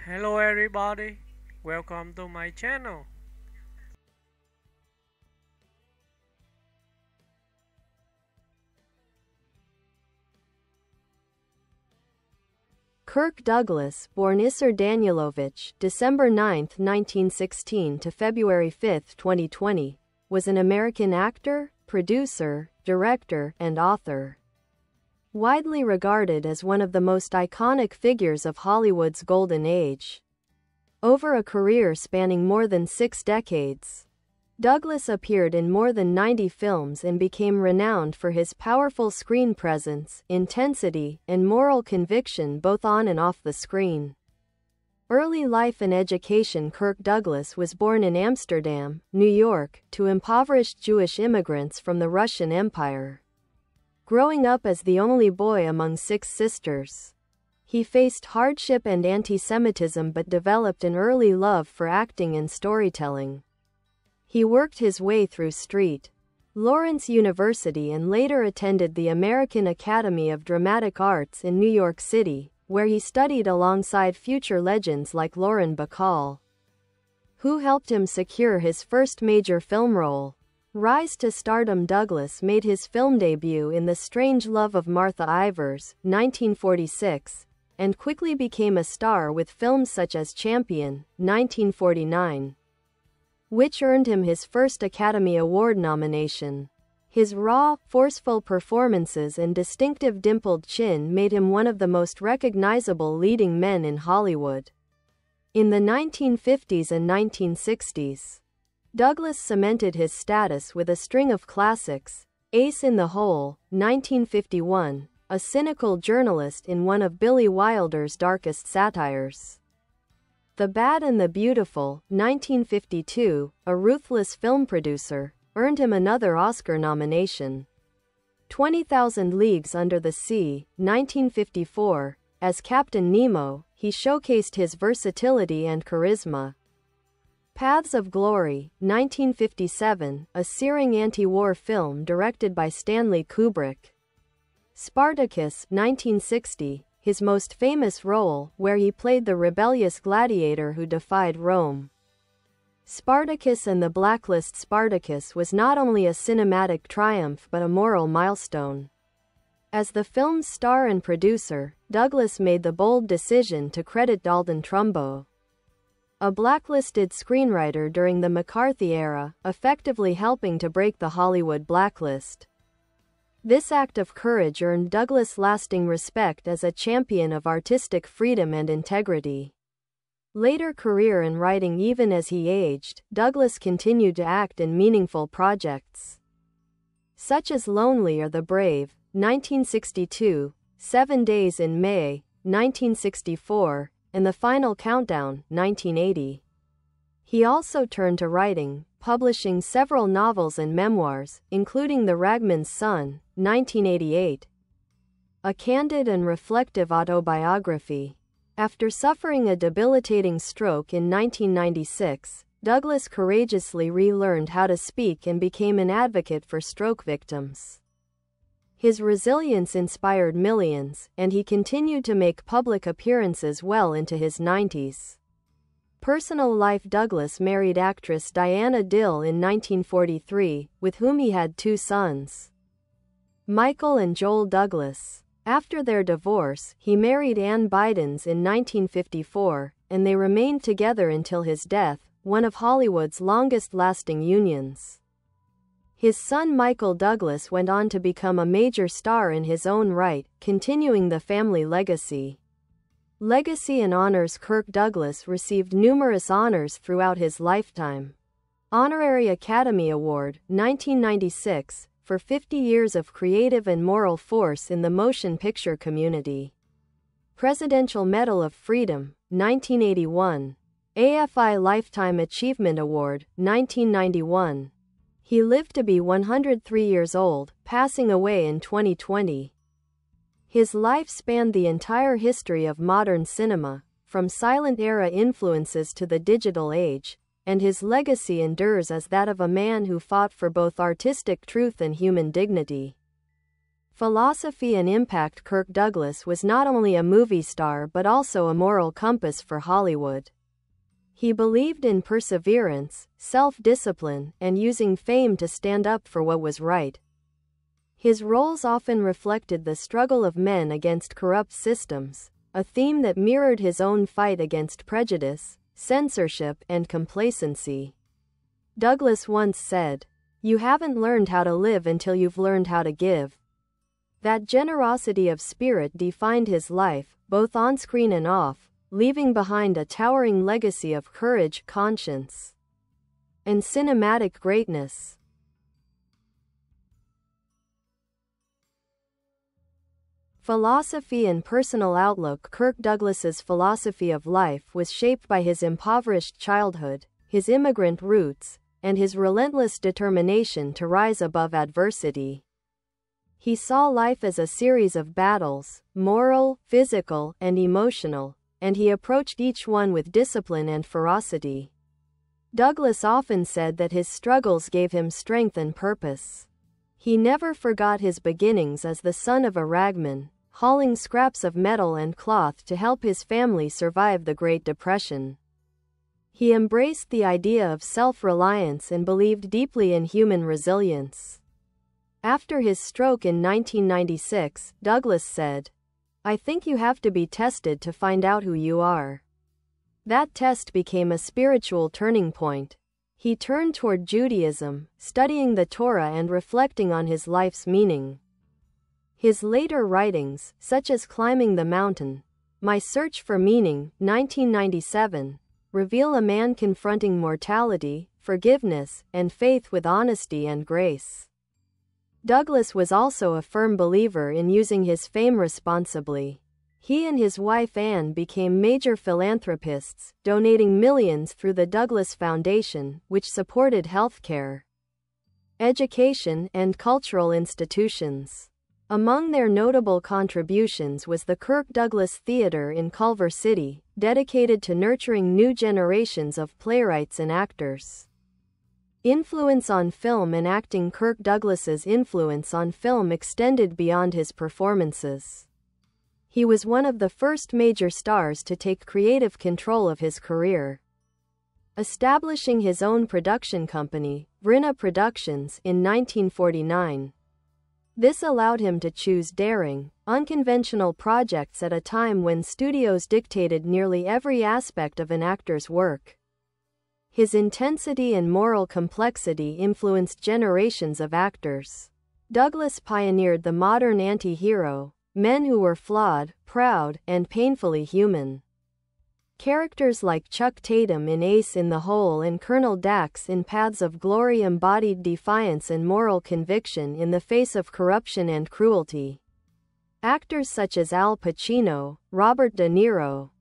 Hello everybody, welcome to my channel. Kirk Douglas, born Issur Danielovitch, December 9, 1916 to February 5, 2020, was an American actor, producer, director, and author. Widely regarded as one of the most iconic figures of Hollywood's golden age. Over a career spanning more than 6 decades, Douglas appeared in more than 90 films and became renowned for his powerful screen presence, intensity, and moral conviction both on and off the screen. Early life and education. Kirk Douglas was born in Amsterdam, New York, to impoverished Jewish immigrants from the Russian Empire. Growing up as the only boy among 6 sisters, he faced hardship and anti-Semitism but developed an early love for acting and storytelling. He worked his way through St. Lawrence University and later attended the American Academy of Dramatic Arts in New York City, where he studied alongside future legends like Lauren Bacall, who helped him secure his first major film role. Rise to stardom. Douglas made his film debut in The Strange Love of Martha Ivers, 1946, and quickly became a star with films such as Champion, 1949. Which earned him his first Academy Award nomination. His raw, forceful performances and distinctive dimpled chin made him one of the most recognizable leading men in Hollywood. In the 1950s and 1960s, Douglas cemented his status with a string of classics: Ace in the Hole, 1951, a cynical journalist in one of Billy Wilder's darkest satires; The Bad and the Beautiful, 1952, a ruthless film producer, earned him another Oscar nomination; 20,000 Leagues Under the Sea, 1954, as Captain Nemo, he showcased his versatility and charisma; Paths of Glory, 1957, a searing anti-war film directed by Stanley Kubrick; Spartacus, 1960, his most famous role, where he played the rebellious gladiator who defied Rome. Spartacus and the Blacklist. Spartacus was not only a cinematic triumph but a moral milestone. As the film's star and producer, Douglas made the bold decision to credit Dalton Trumbo, a blacklisted screenwriter during the McCarthy era, effectively helping to break the Hollywood blacklist. This act of courage earned Douglas lasting respect as a champion of artistic freedom and integrity. Later career in writing. Even as he aged, Douglas continued to act in meaningful projects, such as Lonely or the Brave, 1962, 7 Days in May, 1964, and The Final Countdown, 1980. He also turned to writing, publishing several novels and memoirs, including The Ragman's Son, 1988, a candid and reflective autobiography. After suffering a debilitating stroke in 1996, Douglas courageously relearned how to speak and became an advocate for stroke victims. His resilience inspired millions, and he continued to make public appearances well into his 90s. Personal life. Douglas married actress Diana Dill in 1943, with whom he had 2 sons, Michael and Joel Douglas. After their divorce, he married Ann Bidens in 1954, and they remained together until his death, one of Hollywood's longest-lasting unions. His son Michael Douglas went on to become a major star in his own right, continuing the family legacy. Legacy and honors. Kirk Douglas received numerous honors throughout his lifetime. Honorary Academy Award, 1996, for 50 years of creative and moral force in the motion picture community. Presidential Medal of Freedom, 1981. AFI Lifetime Achievement Award, 1991. He lived to be 103 years old, passing away in 2020. His life spanned the entire history of modern cinema, from silent-era influences to the digital age, and his legacy endures as that of a man who fought for both artistic truth and human dignity. Philosophy and impact. Kirk Douglas was not only a movie star but also a moral compass for Hollywood. He believed in perseverance, self-discipline, and using fame to stand up for what was right. His roles often reflected the struggle of men against corrupt systems, a theme that mirrored his own fight against prejudice, censorship, and complacency. Douglas once said, "You haven't learned how to live until you've learned how to give." That generosity of spirit defined his life, both on-screen and off, leaving behind a towering legacy of courage, conscience, and cinematic greatness. Philosophy and personal outlook. Kirk Douglas's philosophy of life was shaped by his impoverished childhood, his immigrant roots, and his relentless determination to rise above adversity. He saw life as a series of battles, moral, physical, and emotional, and he approached each one with discipline and ferocity. Douglas often said that his struggles gave him strength and purpose. He never forgot his beginnings as the son of a ragman, hauling scraps of metal and cloth to help his family survive the Great Depression. He embraced the idea of self-reliance and believed deeply in human resilience. After his stroke in 1996, Douglas said, "I think you have to be tested to find out who you are." That test became a spiritual turning point. He turned toward Judaism, studying the Torah and reflecting on his life's meaning. His later writings, such as Climbing the Mountain, My Search for Meaning, 1997, reveal a man confronting mortality, forgiveness, and faith with honesty and grace. Douglas was also a firm believer in using his fame responsibly. He and his wife Anne became major philanthropists, donating millions through the Douglas Foundation, which supported healthcare, education, and cultural institutions. Among their notable contributions was the Kirk Douglas Theater in Culver City, dedicated to nurturing new generations of playwrights and actors. Influence on film and acting. Kirk Douglas's influence on film extended beyond his performances. He was one of the first major stars to take creative control of his career, establishing his own production company, Brinna Productions, in 1949. This allowed him to choose daring, unconventional projects at a time when studios dictated nearly every aspect of an actor's work. His intensity and moral complexity influenced generations of actors. Douglas pioneered the modern anti-hero, men who were flawed, proud, and painfully human. Characters like Chuck Tatum in Ace in the Hole and Colonel Dax in Paths of Glory embodied defiance and moral conviction in the face of corruption and cruelty. Actors such as Al Pacino, Robert De Niro,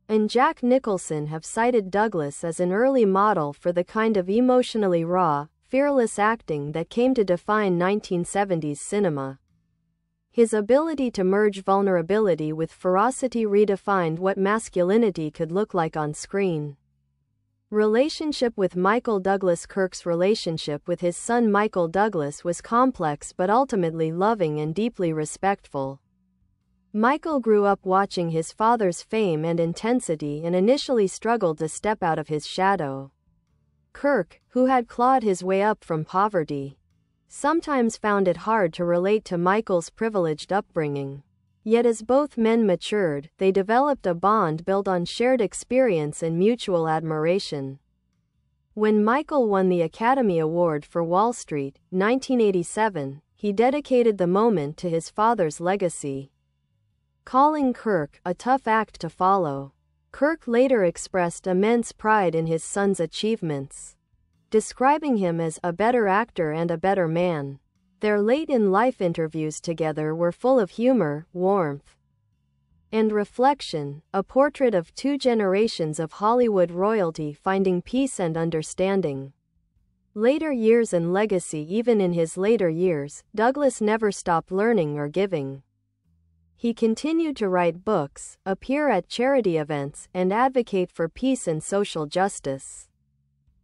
and Jack Nicholson have cited Douglas as an early model for the kind of emotionally raw, fearless acting that came to define 1970s cinema. His ability to merge vulnerability with ferocity redefined what masculinity could look like on screen. Relationship with Michael Douglas. Kirk's relationship with his son Michael Douglas was complex but ultimately loving and deeply respectful. Michael grew up watching his father's fame and intensity and initially struggled to step out of his shadow. Kirk, who had clawed his way up from poverty, sometimes found it hard to relate to Michael's privileged upbringing. Yet as both men matured, they developed a bond built on shared experience and mutual admiration. When Michael won the Academy Award for Wall Street, 1987, he dedicated the moment to his father's legacy, calling Kirk a tough act to follow. Kirk later expressed immense pride in his son's achievements, describing him as a better actor and a better man. Their late-in-life interviews together were full of humor, warmth, and reflection, a portrait of two generations of Hollywood royalty finding peace and understanding. Later years and legacy. Even in his later years, Douglas never stopped learning or giving. He continued to write books, appear at charity events, and advocate for peace and social justice.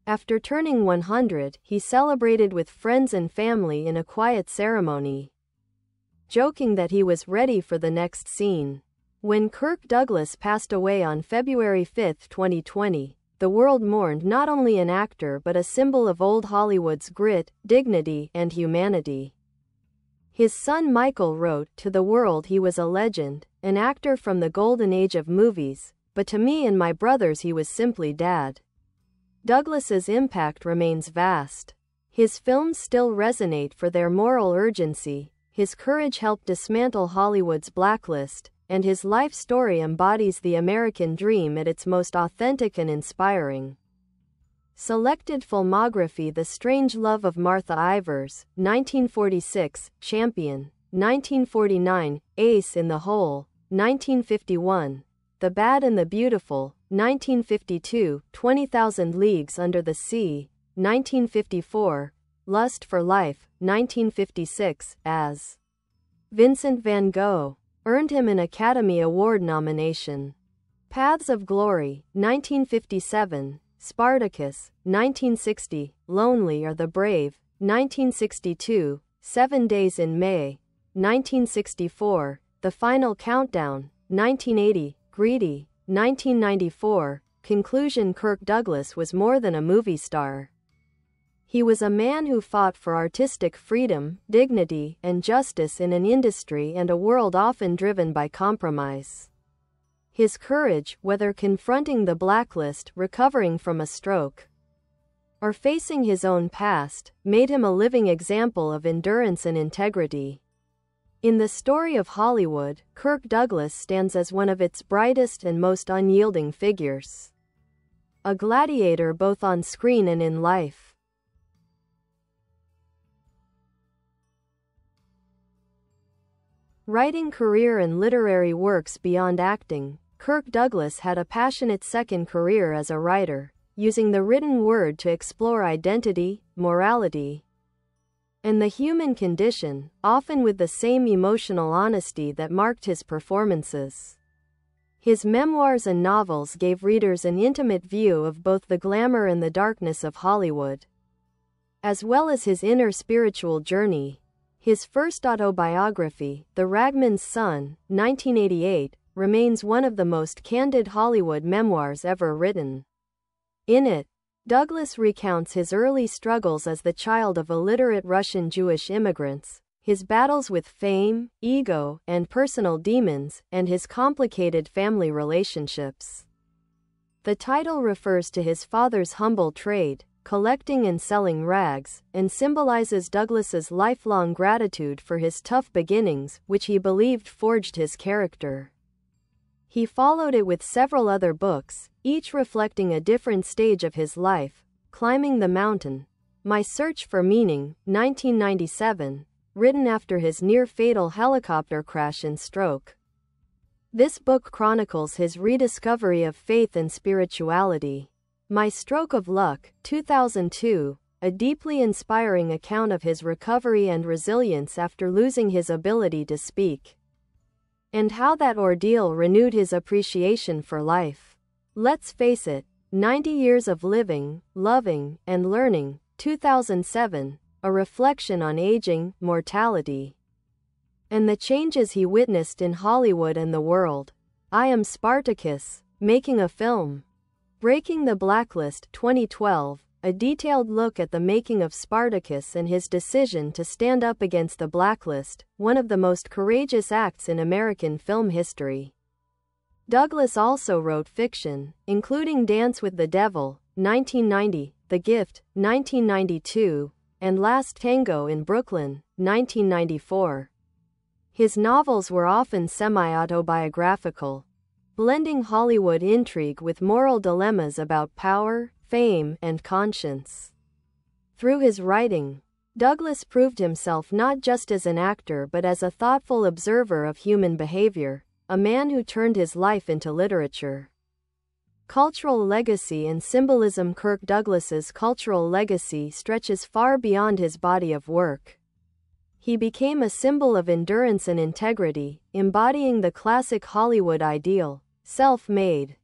After turning 100, he celebrated with friends and family in a quiet ceremony. joking that he was ready for the next scene. When Kirk Douglas passed away on February 5, 2020, the world mourned not only an actor but a symbol of old Hollywood's grit, dignity, and humanity. His son Michael wrote, "To the world he was a legend, an actor from the golden age of movies, but to me and my brothers he was simply Dad." Douglas's impact remains vast. His films still resonate for their moral urgency, his courage helped dismantle Hollywood's blacklist, and his life story embodies the American dream at its most authentic and inspiring. Selected filmography: The Strange Love of Martha Ivers, 1946, Champion, 1949, Ace in the Hole, 1951, The Bad and the Beautiful, 1952, 20,000 Leagues Under the Sea, 1954, Lust for Life, 1956, as Vincent van Gogh, earned him an Academy Award nomination. Paths of Glory, 1957, Spartacus, 1960, Lonely Are the Brave, 1962, 7 Days in May, 1964, The Final Countdown, 1980, Greedy, 1994, Conclusion. Kirk Douglas was more than a movie star. He was a man who fought for artistic freedom, dignity, and justice in an industry and a world often driven by compromise. His courage, whether confronting the blacklist, recovering from a stroke, or facing his own past, made him a living example of endurance and integrity. In the story of Hollywood, Kirk Douglas stands as one of its brightest and most unyielding figures. A gladiator both on screen and in life. Writing career and literary works. Beyond acting, Kirk Douglas had a passionate second career as a writer, using the written word to explore identity, morality, and the human condition, often with the same emotional honesty that marked his performances. His memoirs and novels gave readers an intimate view of both the glamour and the darkness of Hollywood, as well as his inner spiritual journey. His first autobiography, The Ragman's Son, 1988, remains one of the most candid Hollywood memoirs ever written. In it, Douglas recounts his early struggles as the child of illiterate Russian Jewish immigrants, his battles with fame, ego, and personal demons, and his complicated family relationships. The title refers to his father's humble trade, collecting and selling rags, and symbolizes Douglas's lifelong gratitude for his tough beginnings, which he believed forged his character. He followed it with several other books, each reflecting a different stage of his life: Climbing the Mountain, My Search for Meaning, 1997, written after his near-fatal helicopter crash and stroke. This book chronicles his rediscovery of faith and spirituality. My Stroke of Luck, 2002, a deeply inspiring account of his recovery and resilience after losing his ability to speak, and how that ordeal renewed his appreciation for life. Let's Face It, 90 Years of Living, Loving, and Learning, 2007, a reflection on aging, mortality, and the changes he witnessed in Hollywood and the world. I Am Spartacus, Making a Film. Breaking the Blacklist, 2012, a detailed look at the making of Spartacus and his decision to stand up against the blacklist, one of the most courageous acts in American film history. Douglas also wrote fiction, including Dance with the Devil, 1990, The Gift, 1992, and Last Tango in Brooklyn, 1994. His novels were often semi-autobiographical, blending Hollywood intrigue with moral dilemmas about power, fame, and conscience. Through his writing, Douglas proved himself not just as an actor but as a thoughtful observer of human behavior, a man who turned his life into literature. Cultural legacy and symbolism. Kirk Douglas's cultural legacy stretches far beyond his body of work. He became a symbol of endurance and integrity, embodying the classic Hollywood ideal: self-made,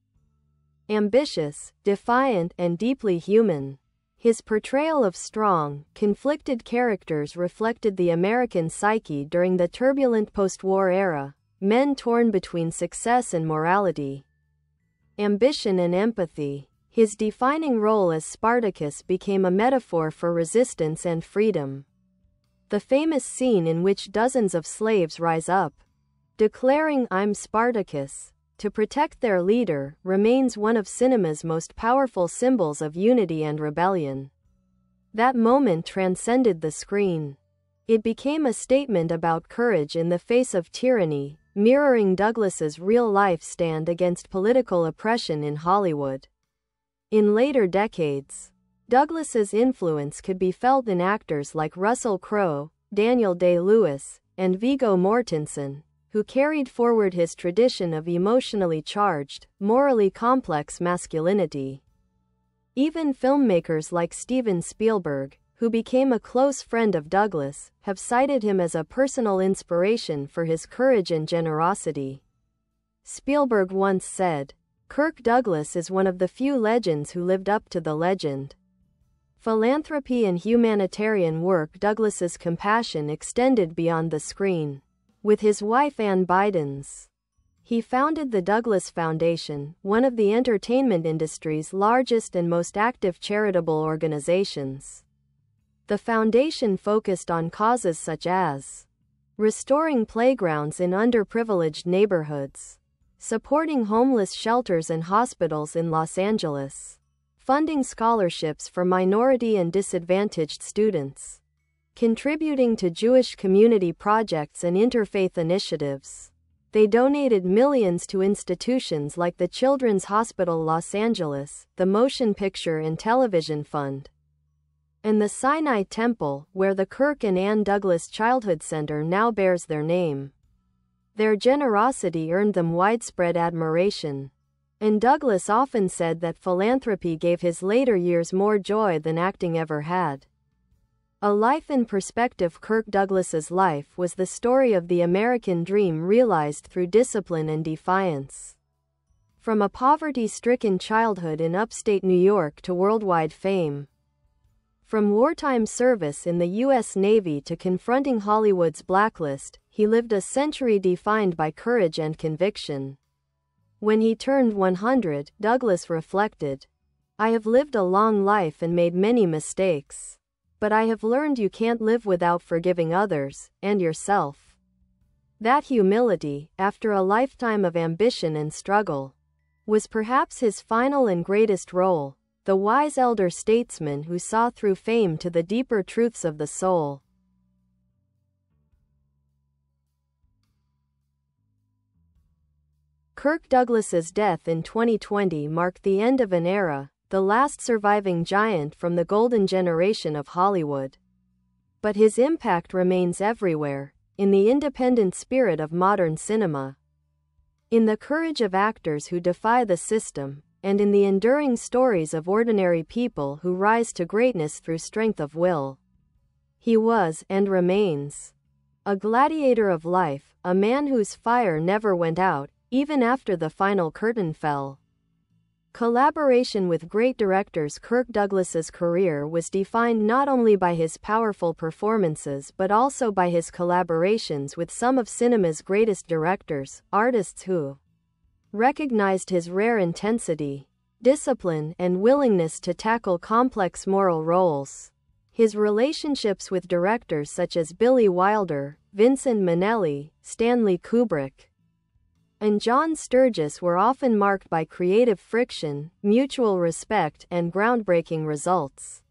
ambitious, defiant, and deeply human. His portrayal of strong, conflicted characters reflected the American psyche during the turbulent post-war era, men torn between success and morality, ambition and empathy. His defining role as Spartacus became a metaphor for resistance and freedom. The famous scene in which dozens of slaves rise up, declaring, "I'm Spartacus," to protect their leader, remains one of cinema's most powerful symbols of unity and rebellion. That moment transcended the screen. It became a statement about courage in the face of tyranny, mirroring Douglas's real-life stand against political oppression in Hollywood. In later decades, Douglas's influence could be felt in actors like Russell Crowe, Daniel Day-Lewis, and Viggo Mortensen, who carried forward his tradition of emotionally charged, morally complex masculinity. Even filmmakers like Steven Spielberg, who became a close friend of Douglas, have cited him as a personal inspiration for his courage and generosity. Spielberg once said, "Kirk Douglas is one of the few legends who lived up to the legend." Philanthropy and humanitarian work. Douglas's compassion extended beyond the screen. With his wife Ann Bidens, he founded the Douglas Foundation, one of the entertainment industry's largest and most active charitable organizations. The foundation focused on causes such as restoring playgrounds in underprivileged neighborhoods, supporting homeless shelters and hospitals in Los Angeles, funding scholarships for minority and disadvantaged students, contributing to Jewish community projects and interfaith initiatives. They donated millions to institutions like the Children's Hospital Los Angeles, the Motion Picture and Television Fund, and the Sinai Temple, where the Kirk and Ann Douglas Childhood Center now bears their name. Their generosity earned them widespread admiration, and Douglas often said that philanthropy gave his later years more joy than acting ever had. A life in perspective. Kirk Douglas's life was the story of the American dream realized through discipline and defiance. From a poverty-stricken childhood in upstate New York to worldwide fame, from wartime service in the U.S. Navy to confronting Hollywood's blacklist, he lived a century defined by courage and conviction. When he turned 100, Douglas reflected, "I have lived a long life and made many mistakes. But I have learned you can't live without forgiving others, and yourself." That humility, after a lifetime of ambition and struggle, was perhaps his final and greatest role, the wise elder statesman who saw through fame to the deeper truths of the soul. Kirk Douglas's death in 2020 marked the end of an era, the last surviving giant from the golden generation of Hollywood. But his impact remains everywhere, in the independent spirit of modern cinema, in the courage of actors who defy the system, and in the enduring stories of ordinary people who rise to greatness through strength of will. He was, and remains, a gladiator of life, a man whose fire never went out, even after the final curtain fell. Collaboration with great directors. Kirk Douglas's career was defined not only by his powerful performances but also by his collaborations with some of cinema's greatest directors, artists who recognized his rare intensity, discipline, and willingness to tackle complex moral roles. His relationships with directors such as Billy Wilder, Vincent Minnelli, Stanley Kubrick, and John Sturges were often marked by creative friction, mutual respect, and groundbreaking results.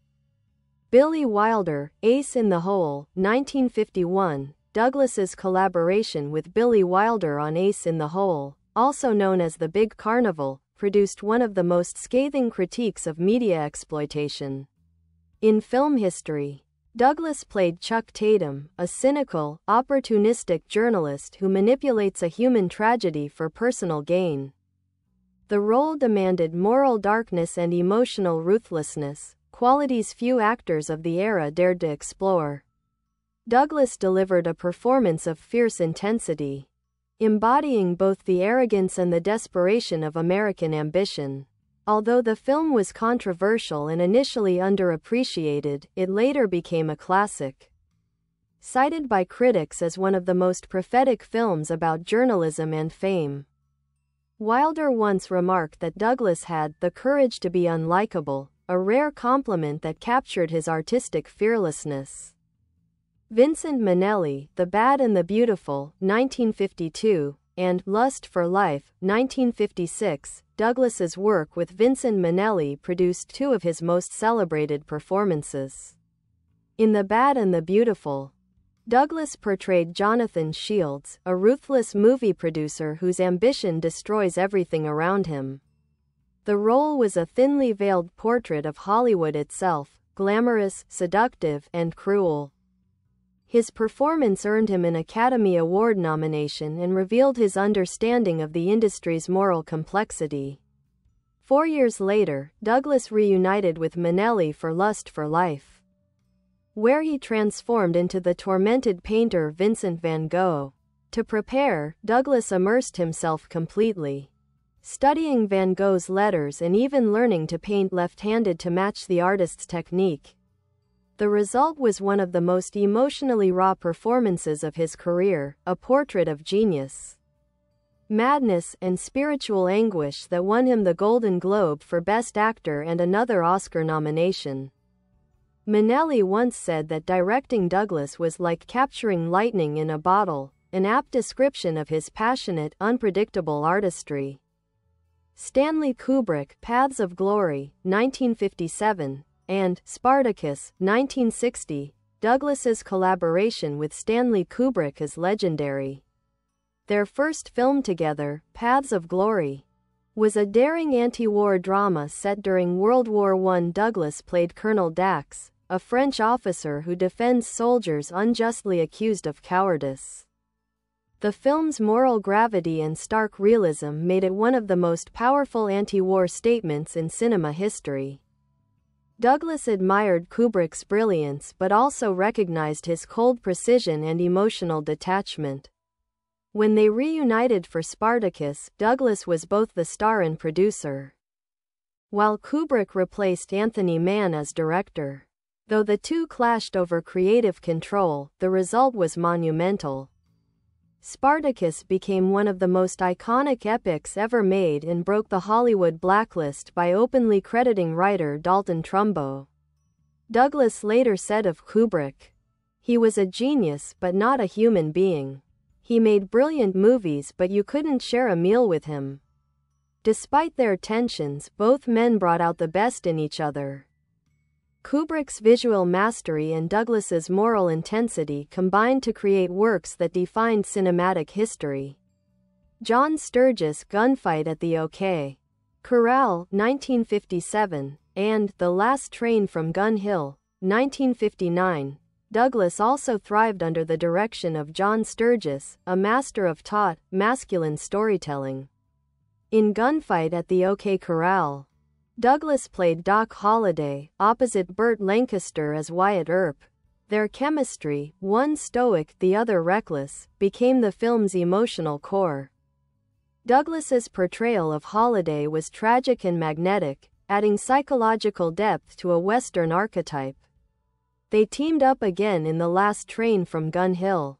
Billy Wilder, Ace in the Hole, 1951. Douglas's collaboration with Billy Wilder on Ace in the Hole, also known as The Big Carnival, produced one of the most scathing critiques of media exploitation in film history. Douglas played Chuck Tatum, a cynical, opportunistic journalist who manipulates a human tragedy for personal gain. The role demanded moral darkness and emotional ruthlessness, qualities few actors of the era dared to explore. Douglas delivered a performance of fierce intensity, embodying both the arrogance and the desperation of American ambition. Although the film was controversial and initially underappreciated, it later became a classic. Cited by critics as one of the most prophetic films about journalism and fame. Wilder once remarked that Douglas had the courage to be unlikable, a rare compliment that captured his artistic fearlessness. Vincent Minnelli, The Bad and the Beautiful, 1952, and Lust for Life, 1956, Douglas's work with Vincent Minnelli produced two of his most celebrated performances. In The Bad and the Beautiful, Douglas portrayed Jonathan Shields, a ruthless movie producer whose ambition destroys everything around him. The role was a thinly veiled portrait of Hollywood itself, glamorous, seductive, and cruel. His performance earned him an Academy Award nomination and revealed his understanding of the industry's moral complexity. 4 years later, Douglas reunited with Minnelli for Lust for Life, where he transformed into the tormented painter Vincent van Gogh. To prepare, Douglas immersed himself completely, studying Van Gogh's letters and even learning to paint left-handed to match the artist's technique. The result was one of the most emotionally raw performances of his career, a portrait of genius, madness, and spiritual anguish that won him the Golden Globe for Best Actor and another Oscar nomination. Minnelli once said that directing Douglas was like capturing lightning in a bottle, an apt description of his passionate, unpredictable artistry. Stanley Kubrick, Paths of Glory, 1957, and Spartacus, 1960, Douglas's collaboration with Stanley Kubrick is legendary. Their first film together, Paths of Glory, was a daring anti-war drama set during World War I. Douglas played Colonel Dax, a French officer who defends soldiers unjustly accused of cowardice. The film's moral gravity and stark realism made it one of the most powerful anti-war statements in cinema history. Douglas admired Kubrick's brilliance but also recognized his cold precision and emotional detachment. When they reunited for Spartacus, Douglas was both the star and producer, while Kubrick replaced Anthony Mann as director. Though the two clashed over creative control, the result was monumental. Spartacus became one of the most iconic epics ever made and broke the Hollywood blacklist by openly crediting writer Dalton Trumbo. Douglas later said of Kubrick, "He was a genius but not a human being. He made brilliant movies but you couldn't share a meal with him." Despite their tensions, both men brought out the best in each other. Kubrick's visual mastery and Douglas's moral intensity combined to create works that defined cinematic history. John Sturges' Gunfight at the OK Corral, 1957, and The Last Train from Gun Hill, 1959. Douglas also thrived under the direction of John Sturges, a master of taut, masculine storytelling. In Gunfight at the OK Corral, Douglas played Doc Holliday, opposite Burt Lancaster as Wyatt Earp. Their chemistry, one stoic, the other reckless, became the film's emotional core. Douglas's portrayal of Holliday was tragic and magnetic, adding psychological depth to a Western archetype. They teamed up again in The Last Train from Gun Hill,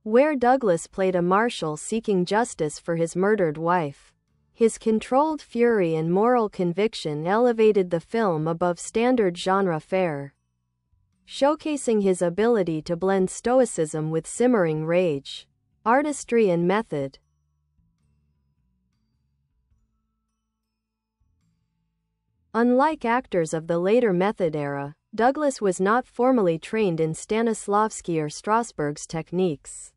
where Douglas played a marshal seeking justice for his murdered wife. His controlled fury and moral conviction elevated the film above standard genre fare, showcasing his ability to blend stoicism with simmering rage, artistry and method. Unlike actors of the later method era, Douglas was not formally trained in Stanislavski or Strasberg's techniques.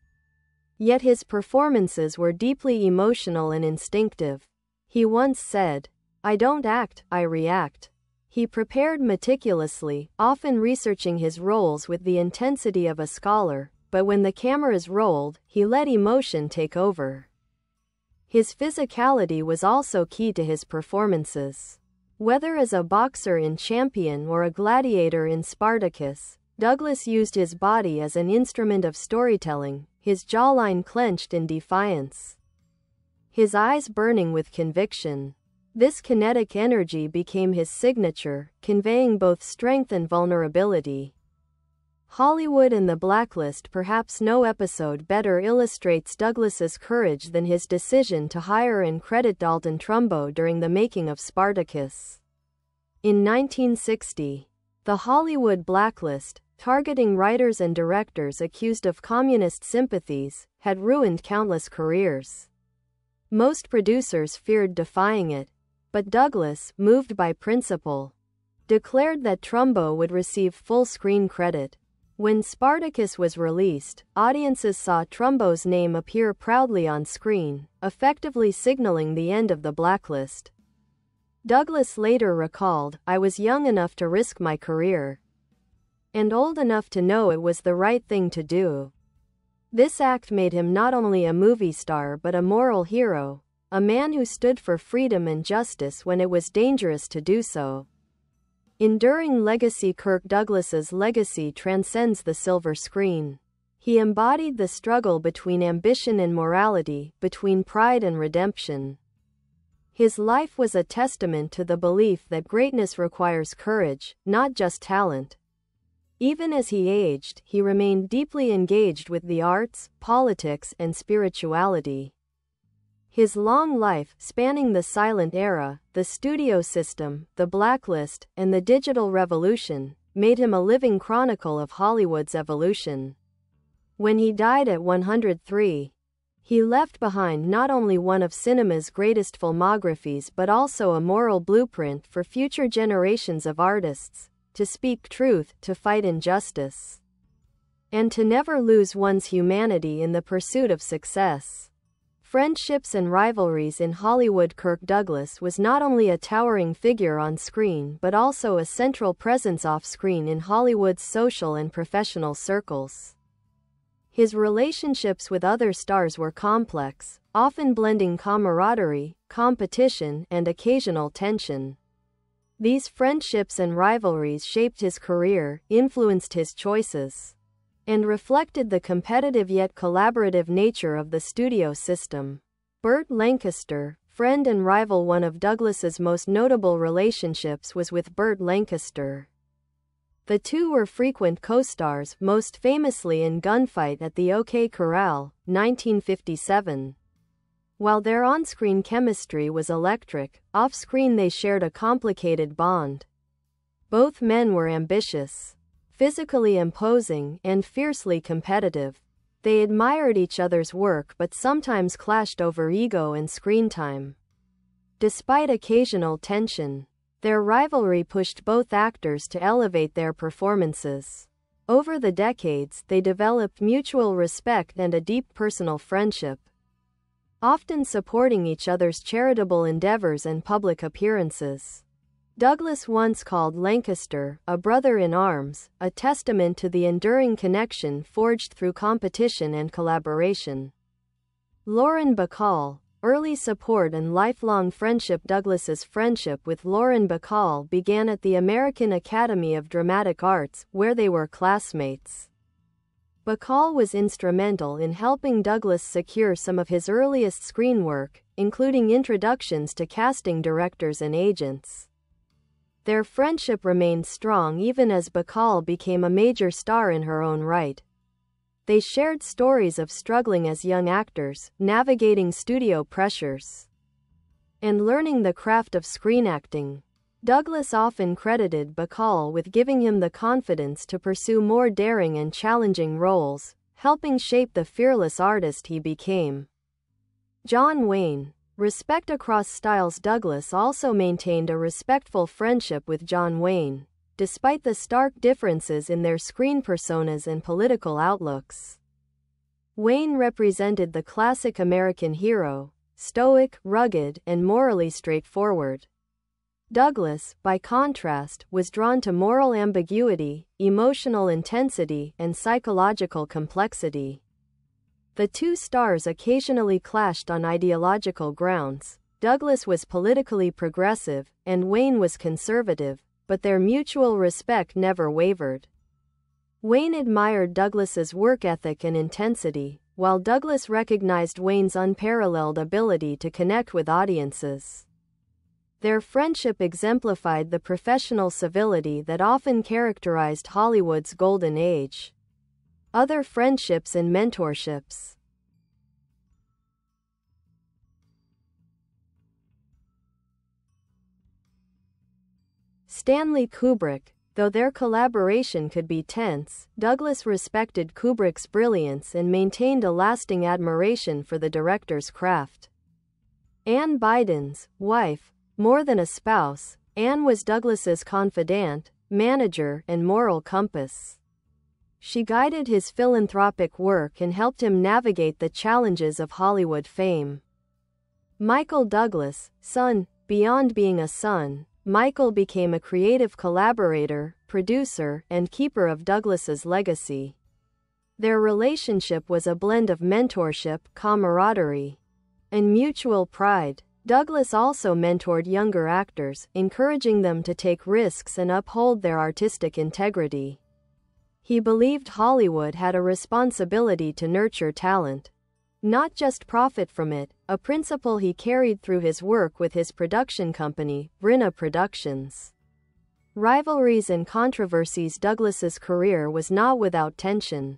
Yet his performances were deeply emotional and instinctive. He once said, "I don't act, I react." He prepared meticulously, often researching his roles with the intensity of a scholar, but when the cameras rolled, he let emotion take over. His physicality was also key to his performances. Whether as a boxer in Champion or a gladiator in Spartacus, Douglas used his body as an instrument of storytelling, his jawline clenched in defiance, his eyes burning with conviction. This kinetic energy became his signature, conveying both strength and vulnerability. Hollywood and the Blacklist. Perhaps no episode better illustrates Douglas's courage than his decision to hire and credit Dalton Trumbo during the making of Spartacus. In 1960, the Hollywood Blacklist, targeting writers and directors accused of communist sympathies, had ruined countless careers. Most producers feared defying it, but Douglas, moved by principle, declared that Trumbo would receive full screen credit. When Spartacus was released, audiences saw Trumbo's name appear proudly on screen, effectively signaling the end of the Blacklist. Douglas later recalled, "I was young enough to risk my career, and old enough to know it was the right thing to do." This act made him not only a movie star but a moral hero, a man who stood for freedom and justice when it was dangerous to do so. Enduring legacy. Kirk Douglas's legacy transcends the silver screen. He embodied the struggle between ambition and morality, between pride and redemption. His life was a testament to the belief that greatness requires courage, not just talent. Even as he aged, he remained deeply engaged with the arts, politics, and spirituality. His long life, spanning the silent era, the studio system, the Blacklist, and the digital revolution, made him a living chronicle of Hollywood's evolution. When he died at 103, he left behind not only one of cinema's greatest filmographies but also a moral blueprint for future generations of artists, to speak truth, to fight injustice, and to never lose one's humanity in the pursuit of success. Friendships and rivalries in Hollywood. Kirk Douglas was not only a towering figure on screen but also a central presence off-screen in Hollywood's social and professional circles. His relationships with other stars were complex, often blending camaraderie, competition, and occasional tension. These friendships and rivalries shaped his career, influenced his choices, and reflected the competitive yet collaborative nature of the studio system. Burt Lancaster, friend and rival. One of Douglas's most notable relationships was with Burt Lancaster. The two were frequent co-stars, most famously in Gunfight at the OK Corral, 1957. While their on-screen chemistry was electric, off-screen they shared a complicated bond. Both men were ambitious, physically imposing, and fiercely competitive. They admired each other's work but sometimes clashed over ego and screen time. Despite occasional tension, their rivalry pushed both actors to elevate their performances. Over the decades, they developed mutual respect and a deep personal friendship, often supporting each other's charitable endeavors and public appearances. Douglas once called Lancaster a brother in arms, a testament to the enduring connection forged through competition and collaboration. Lauren Bacall, early support and lifelong friendship. Douglas's friendship with Lauren Bacall began at the American Academy of Dramatic Arts, where they were classmates. Bacall was instrumental in helping Douglas secure some of his earliest screen work, including introductions to casting directors and agents. Their friendship remained strong even as Bacall became a major star in her own right. They shared stories of struggling as young actors, navigating studio pressures, and learning the craft of screen acting. Douglas often credited Bacall with giving him the confidence to pursue more daring and challenging roles, helping shape the fearless artist he became. John Wayne. Respect across styles. Douglas also maintained a respectful friendship with John Wayne, despite the stark differences in their screen personas and political outlooks. Wayne represented the classic American hero, stoic, rugged, and morally straightforward. Douglas, by contrast, was drawn to moral ambiguity, emotional intensity, and psychological complexity. The two stars occasionally clashed on ideological grounds. Douglas was politically progressive, and Wayne was conservative, but their mutual respect never wavered. Wayne admired Douglas's work ethic and intensity, while Douglas recognized Wayne's unparalleled ability to connect with audiences. Their friendship exemplified the professional civility that often characterized Hollywood's golden age. Other friendships and mentorships. Stanley Kubrick. Though their collaboration could be tense, Douglas respected Kubrick's brilliance and maintained a lasting admiration for the director's craft. Anne Biden's wife. More than a spouse, Anne was Douglas's confidant, manager, and moral compass. She guided his philanthropic work and helped him navigate the challenges of Hollywood fame. Michael Douglas, son. Beyond being a son, Michael became a creative collaborator, producer, and keeper of Douglas's legacy. Their relationship was a blend of mentorship, camaraderie, and mutual pride. Douglas also mentored younger actors, encouraging them to take risks and uphold their artistic integrity. He believed Hollywood had a responsibility to nurture talent, not just profit from it, a principle he carried through his work with his production company, Brinna Productions. Rivalries and controversies. Douglas's career was not without tension.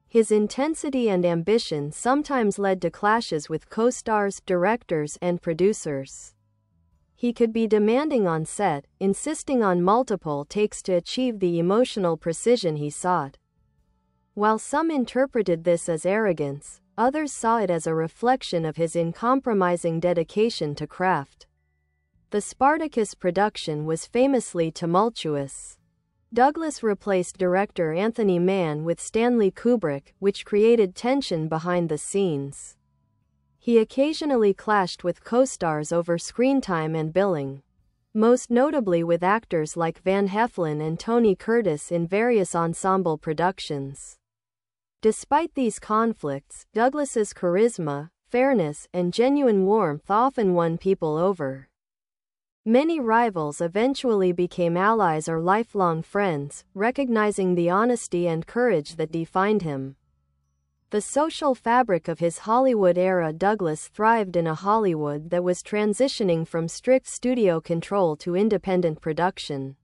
His intensity and ambition sometimes led to clashes with co-stars, directors, and producers. He could be demanding on set, insisting on multiple takes to achieve the emotional precision he sought. While some interpreted this as arrogance, others saw it as a reflection of his uncompromising dedication to craft. The Spartacus production was famously tumultuous. Douglas replaced director Anthony Mann with Stanley Kubrick, which created tension behind the scenes. He occasionally clashed with co-stars over screen time and billing, most notably with actors like Van Heflin and Tony Curtis in various ensemble productions. Despite these conflicts, Douglas's charisma, fairness, and genuine warmth often won people over. Many rivals eventually became allies or lifelong friends, recognizing the honesty and courage that defined him. The social fabric of his Hollywood era. Douglas thrived in a Hollywood that was transitioning from strict studio control to independent production.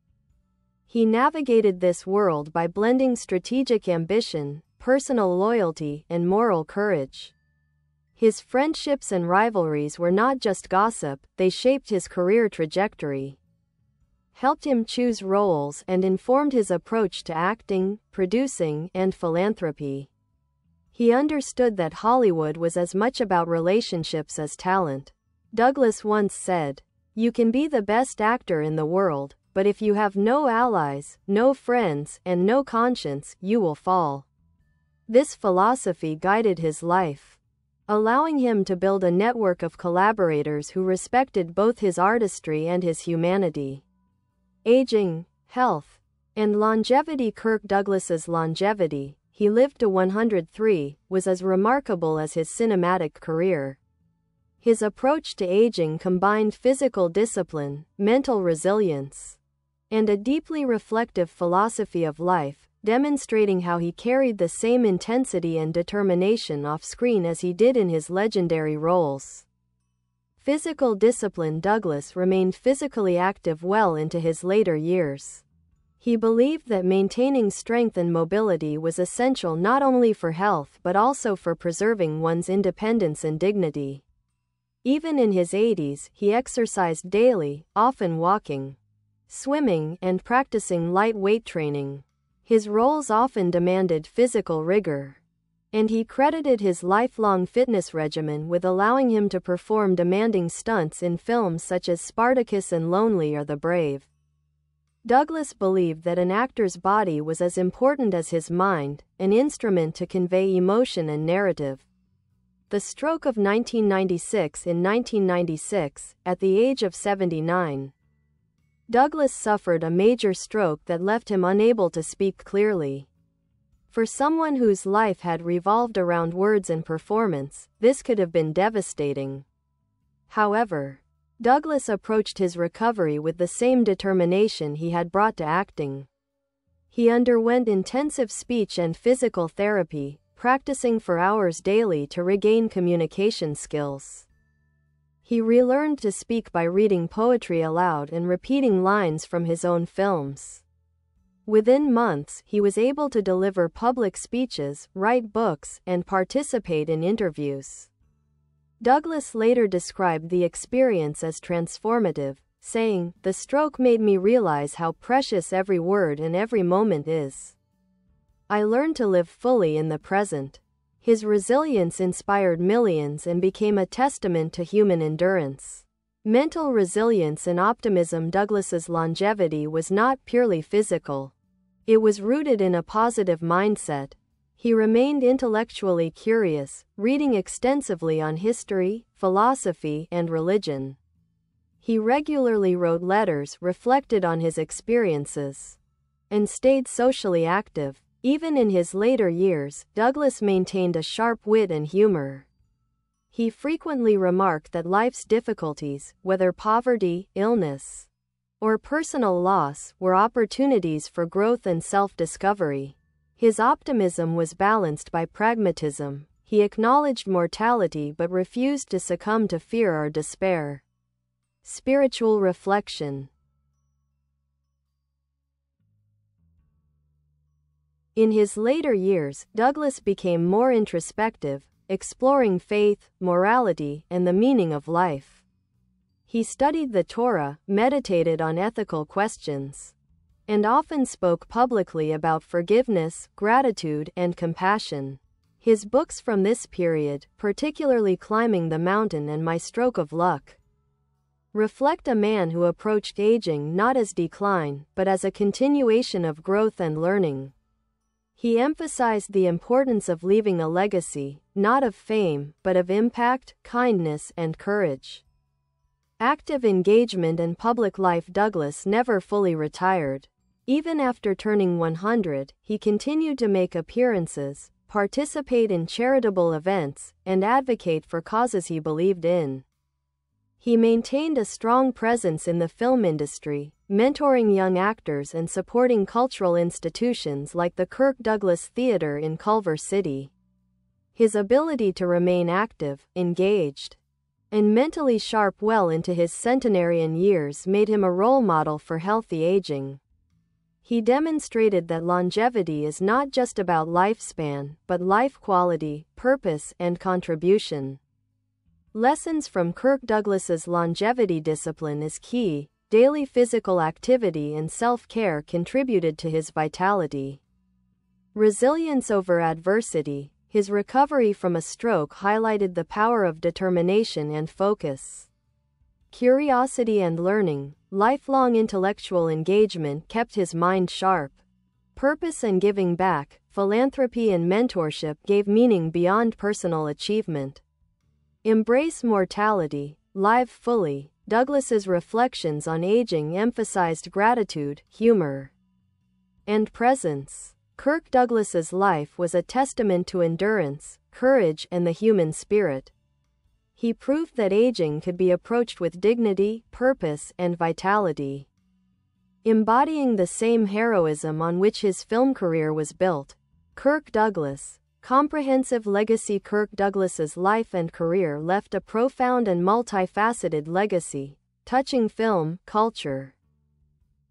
He navigated this world by blending strategic ambition, personal loyalty, and moral courage. His friendships and rivalries were not just gossip, they shaped his career trajectory, helped him choose roles, and informed his approach to acting, producing, and philanthropy. He understood that Hollywood was as much about relationships as talent. Douglas once said, "You can be the best actor in the world, but if you have no allies, no friends, and no conscience, you will fall." This philosophy guided his life, allowing him to build a network of collaborators who respected both his artistry and his humanity. Aging, health, and longevity. Kirk Douglas's longevity, he lived to 103, was as remarkable as his cinematic career. His approach to aging combined physical discipline, mental resilience, and a deeply reflective philosophy of life, demonstrating how he carried the same intensity and determination off-screen as he did in his legendary roles. Physical discipline. Douglas remained physically active well into his later years. He believed that maintaining strength and mobility was essential not only for health but also for preserving one's independence and dignity. Even in his 80s, he exercised daily, often walking, swimming, and practicing light weight training. His roles often demanded physical rigor, and he credited his lifelong fitness regimen with allowing him to perform demanding stunts in films such as Spartacus and Lonely or the Brave. Douglas believed that an actor's body was as important as his mind, an instrument to convey emotion and narrative. The stroke of 1996. In 1996, at the age of 79, Douglas suffered a major stroke that left him unable to speak clearly. For someone whose life had revolved around words and performance, this could have been devastating. However, Douglas approached his recovery with the same determination he had brought to acting. He underwent intensive speech and physical therapy, practicing for hours daily to regain communication skills. He relearned to speak by reading poetry aloud and repeating lines from his own films. Within months, he was able to deliver public speeches, write books, and participate in interviews. Douglas later described the experience as transformative, saying, "The stroke made me realize how precious every word and every moment is. I learned to live fully in the present." His resilience inspired millions and became a testament to human endurance. Mental resilience and optimism. Douglas's longevity was not purely physical. It was rooted in a positive mindset. He remained intellectually curious, reading extensively on history, philosophy, and religion. He regularly wrote letters, reflected on his experiences, and stayed socially active. Even in his later years, Douglas maintained a sharp wit and humor. He frequently remarked that life's difficulties, whether poverty, illness, or personal loss, were opportunities for growth and self-discovery. His optimism was balanced by pragmatism. He acknowledged mortality but refused to succumb to fear or despair. Spiritual reflection. In his later years, Douglas became more introspective, exploring faith, morality, and the meaning of life. He studied the Torah, meditated on ethical questions, and often spoke publicly about forgiveness, gratitude, and compassion. His books from this period, particularly Climbing the Mountain and My Stroke of Luck, reflect a man who approached aging not as decline, but as a continuation of growth and learning. He emphasized the importance of leaving a legacy, not of fame, but of impact, kindness, and courage. Active engagement in public life. Douglas never fully retired. Even after turning 100, he continued to make appearances, participate in charitable events, and advocate for causes he believed in. He maintained a strong presence in the film industry, mentoring young actors and supporting cultural institutions like the Kirk Douglas Theater in Culver City. His ability to remain active, engaged, and mentally sharp well into his centenarian years made him a role model for healthy aging. He demonstrated that longevity is not just about lifespan, but life quality, purpose, and contribution. Lessons from Kirk Douglas's longevity. Discipline is key. Daily physical activity and self-care contributed to his vitality. Resilience over adversity. His recovery from a stroke highlighted the power of determination and focus. Curiosity and learning. Lifelong intellectual engagement kept his mind sharp. Purpose and giving back. Philanthropy and mentorship gave meaning beyond personal achievement. Embrace mortality. Live fully. Douglas's reflections on aging emphasized gratitude, humor, and presence. Kirk Douglas's life was a testament to endurance, courage, and the human spirit. He proved that aging could be approached with dignity, purpose, and vitality. Embodying the same heroism on which his film career was built. Kirk Douglas. Comprehensive legacy. Kirk Douglas's life and career left a profound and multifaceted legacy, touching film, culture,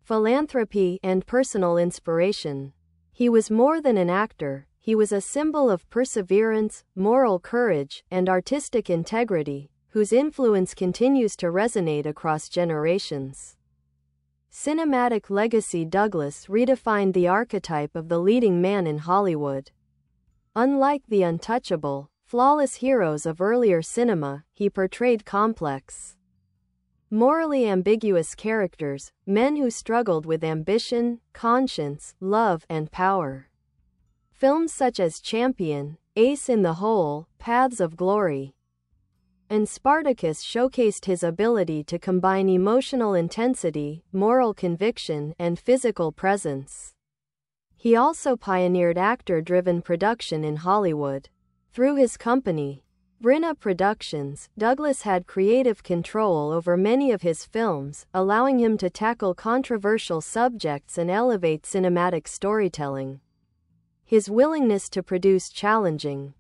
philanthropy, and personal inspiration. He was more than an actor. He was a symbol of perseverance, moral courage, and artistic integrity, whose influence continues to resonate across generations. Cinematic legacy. Douglas redefined the archetype of the leading man in Hollywood. Unlike the untouchable, flawless heroes of earlier cinema, he portrayed complex, morally ambiguous characters, men who struggled with ambition, conscience, love, and power. Films such as Champion, Ace in the Hole, Paths of Glory, and Spartacus showcased his ability to combine emotional intensity, moral conviction, and physical presence. He also pioneered actor-driven production in Hollywood. Through his company, Brinna Productions, Douglas had creative control over many of his films, allowing him to tackle controversial subjects and elevate cinematic storytelling. His willingness to produce challenging,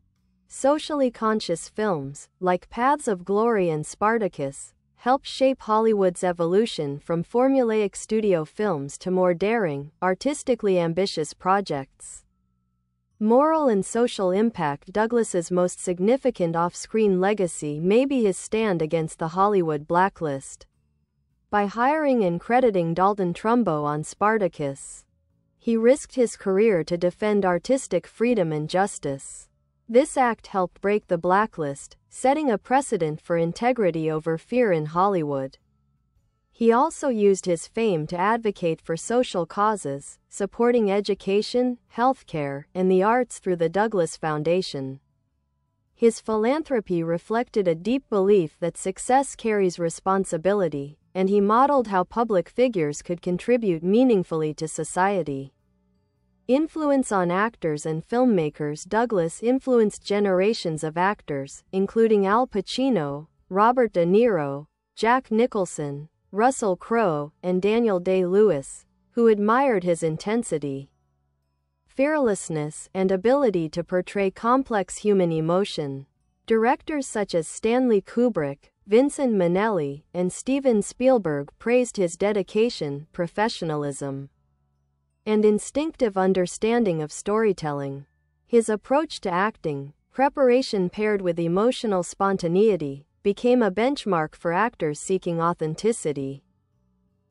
Socially conscious films, like Paths of Glory and Spartacus, helped shape Hollywood's evolution from formulaic studio films to more daring, artistically ambitious projects. Moral and social impact. Douglas's most significant off-screen legacy may be his stand against the Hollywood blacklist. By hiring and crediting Dalton Trumbo on Spartacus, he risked his career to defend artistic freedom and justice. This act helped break the blacklist, setting a precedent for integrity over fear in Hollywood. He also used his fame to advocate for social causes, supporting education, healthcare, and the arts through the Douglas Foundation. His philanthropy reflected a deep belief that success carries responsibility, and he modeled how public figures could contribute meaningfully to society. Influence on actors and filmmakers. Douglas influenced generations of actors, including Al Pacino, Robert De Niro, Jack Nicholson, Russell Crowe, and Daniel Day-Lewis, who admired his intensity, fearlessness, and ability to portray complex human emotion. Directors such as Stanley Kubrick, Vincent Minnelli, and Steven Spielberg praised his dedication, professionalism, and instinctive understanding of storytelling. His approach to acting, preparation paired with emotional spontaneity, became a benchmark for actors seeking authenticity.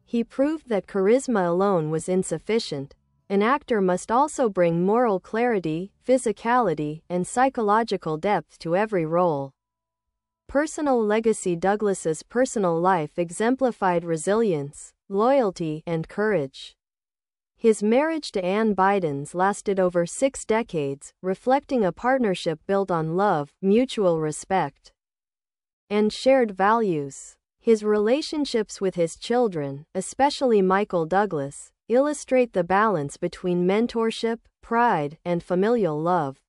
He proved that charisma alone was insufficient. An actor must also bring moral clarity, physicality, and psychological depth to every role. Personal legacy. Douglas's personal life exemplified resilience, loyalty, and courage. His marriage to Ann Bidens lasted over 6 decades, reflecting a partnership built on love, mutual respect, and shared values. His relationships with his children, especially Michael Douglas, illustrate the balance between mentorship, pride, and familial love.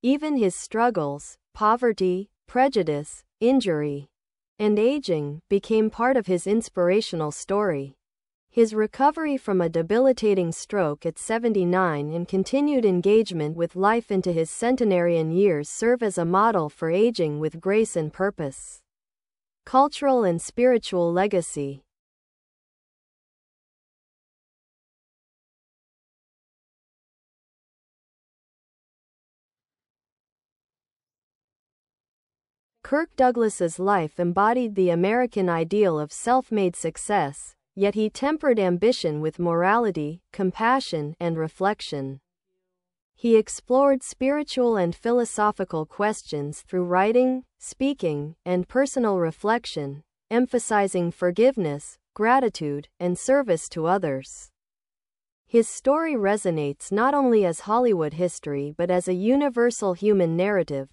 Even his struggles, poverty, prejudice, injury, and aging, became part of his inspirational story. His recovery from a debilitating stroke at 79 and continued engagement with life into his centenarian years serve as a model for aging with grace and purpose. Cultural and spiritual legacy. Kirk Douglas's life embodied the American ideal of self-made success, yet he tempered ambition with morality, compassion, and reflection. He explored spiritual and philosophical questions through writing, speaking, and personal reflection, emphasizing forgiveness, gratitude, and service to others. His story resonates not only as Hollywood history but as a universal human narrative,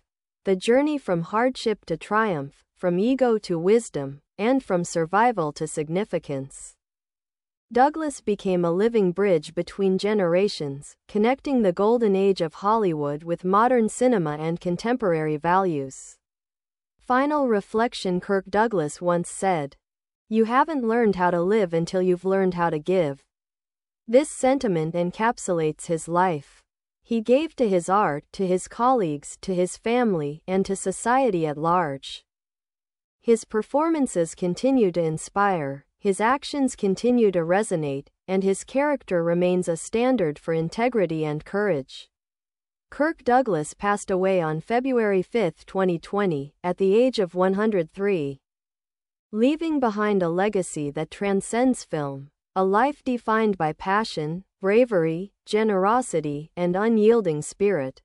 the journey from hardship to triumph, from ego to wisdom, and from survival to significance. Douglas became a living bridge between generations, connecting the golden age of Hollywood with modern cinema and contemporary values. Final reflection. Kirk Douglas once said, "You haven't learned how to live until you've learned how to give." This sentiment encapsulates his life. He gave to his art, to his colleagues, to his family, and to society at large. His performances continue to inspire, his actions continue to resonate, and his character remains a standard for integrity and courage. Kirk Douglas passed away on February 5, 2020, at the age of 103, leaving behind a legacy that transcends film, a life defined by passion, bravery, generosity, and unyielding spirit.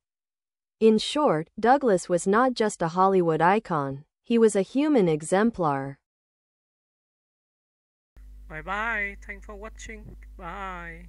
In short, Douglas was not just a Hollywood icon, he was a human exemplar. Bye bye. Thanks for watching. Bye.